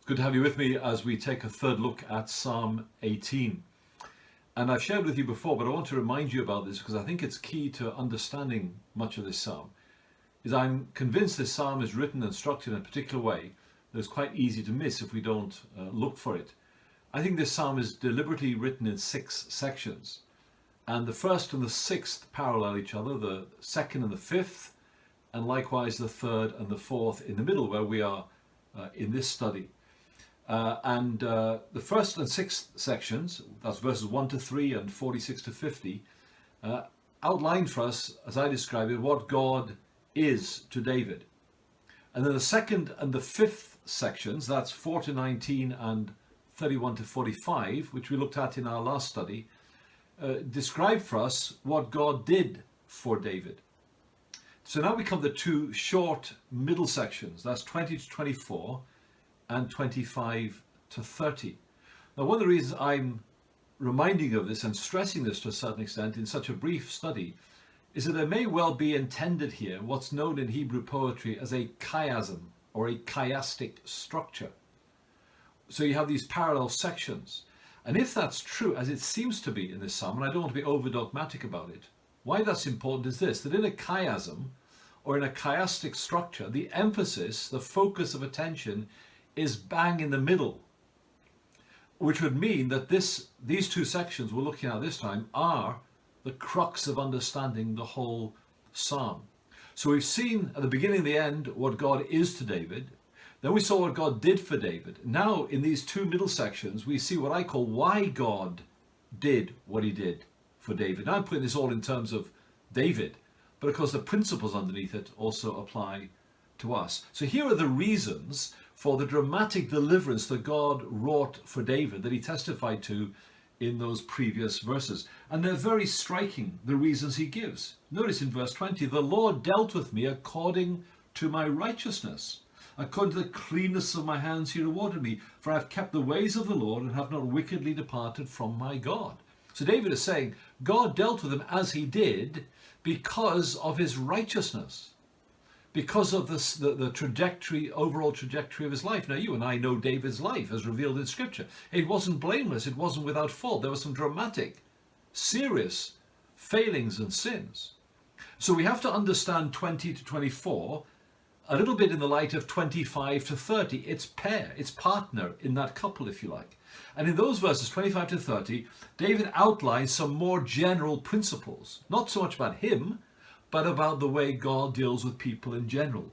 Good to have you with me as we take a third look at Psalm 18. And I've shared with you before, but I want to remind you about this because I think it's key to understanding much of this psalm. I'm convinced this psalm is written and structured in a particular way that is quite easy to miss if we don't look for it. I think this psalm is deliberately written in 6 sections. And the first and the 6th parallel each other, the 2nd and the 5th, and likewise the 3rd and the 4th in the middle where we are in this study. The 1st and 6th sections, that's verses 1 to 3 and 46 to 50, outline for us, as I describe it, what God is to David. And then the 2nd and the 5th sections, that's 4 to 19 and 31 to 45, which we looked at in our last study, describe for us what God did for David. So now we come to 2 short middle sections, that's 20 to 24 and 25 to 30. Now, one of the reasons I'm reminding of this and stressing this to a certain extent in such a brief study is that there may well be intended here what's known in Hebrew poetry as a chiasm or a chiastic structure. So you have these parallel sections. And if that's true, as it seems to be in this psalm, and I don't want to be over dogmatic about it, why that's important is this, that in a chiasm or in a chiastic structure, the emphasis, the focus of attention is bang in the middle, which would mean that these 2 sections we're looking at this time are the crux of understanding the whole psalm. So we've seen at the beginning and the end what God is to David. Then we saw what God did for David. Now in these 2 middle sections we see what I call why God did what he did for David. Now I'm putting this all in terms of David, but of course the principles underneath it also apply to us. So here are the reasons for the dramatic deliverance that God wrought for David that he testified to in those previous verses. And they're very striking, the reasons he gives. Notice in verse 20, the Lord dealt with me according to my righteousness. According to the cleanness of my hands he rewarded me, for I have kept the ways of the Lord and have not wickedly departed from my God. So David is saying God dealt with him as he did because of his righteousness, because of the trajectory, overall trajectory of his life. Now you and I know David's life as revealed in Scripture. It wasn't blameless, it wasn't without fault. There were some dramatic, serious failings and sins. So we have to understand 20 to 24 a little bit in the light of 25 to 30, its pair, its partner in that couple, if you like. And in those verses, 25 to 30, David outlines some more general principles, not so much about him, but about the way God deals with people in general.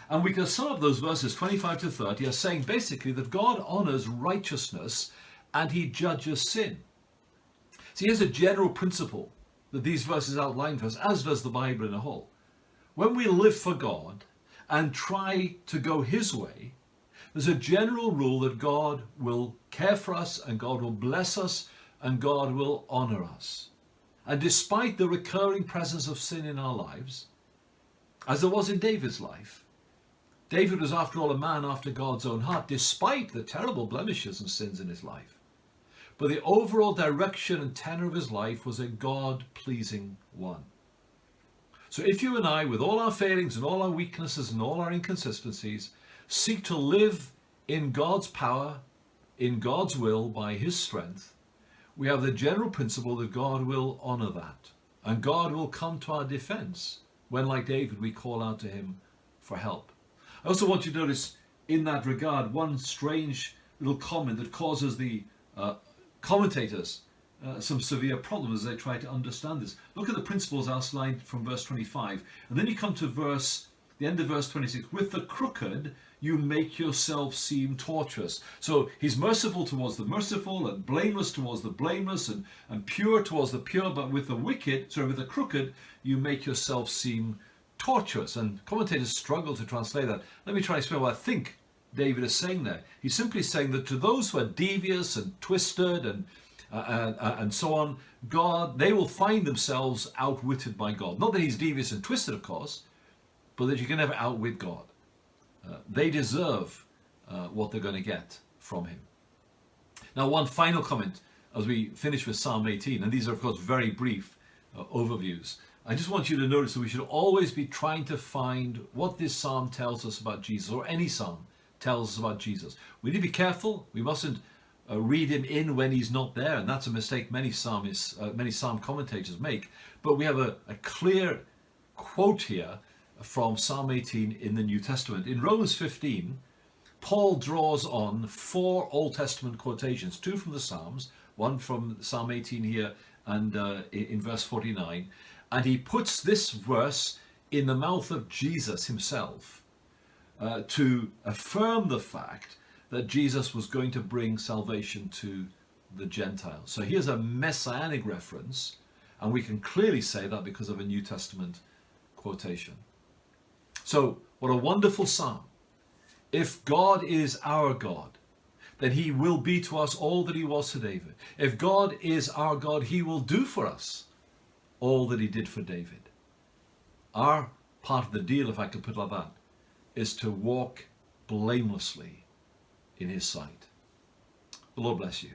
And we can sum up those verses, 25 to 30, as saying basically that God honors righteousness and he judges sin. See, here's a general principle that these verses outline for us, as does the Bible in a whole. When we live for God and try to go his way, there's a general rule that God will care for us and God will bless us and God will honor us. And despite the recurring presence of sin in our lives, as there was in David's life, David was after all a man after God's own heart, despite the terrible blemishes and sins in his life. But the overall direction and tenor of his life was a God-pleasing one. So if you and I, with all our failings and all our weaknesses and all our inconsistencies, seek to live in God's power, in God's will, by his strength, we have the general principle that God will honor that. And God will come to our defense when, like David, we call out to him for help. I also want you to notice in that regard one strange little comment that causes the commentators some severe problems as they try to understand this. Look at the principles outlined from verse 25. And then you come to the end of verse 26. With the crooked you make yourself seem tortuous. So he's merciful towards the merciful and blameless towards the blameless and pure towards the pure. But with the crooked you make yourself seem tortuous. And commentators struggle to translate that. Let me try to explain what I think David is saying there. He's simply saying that to those who are devious and twisted and so on, they will find themselves outwitted by God. Not that he's devious and twisted, of course, but that you can never outwit God. They deserve what they're going to get from him. Now, one final comment as we finish with Psalm 18, and these are, of course, very brief overviews. I just want you to notice that we should always be trying to find what this psalm tells us about Jesus, or any psalm tells us about Jesus. We need to be careful. We mustn't read him in when he's not there, and that's a mistake many psalmists, many psalm commentators make. But we have a clear quote here from Psalm 18 in the New Testament. In Romans 15, Paul draws on 4 Old Testament quotations, 2 from the Psalms, 1 from Psalm 18 here and in verse 49, and he puts this verse in the mouth of Jesus himself to affirm the fact that Jesus was going to bring salvation to the Gentiles. So here's a messianic reference, and we can clearly say that because of a New Testament quotation. So what a wonderful psalm. If God is our God, then he will be to us all that he was to David. If God is our God, he will do for us all that he did for David. Our part of the deal, if I could put it like that, is to walk blamelessly in his sight. The Lord bless you.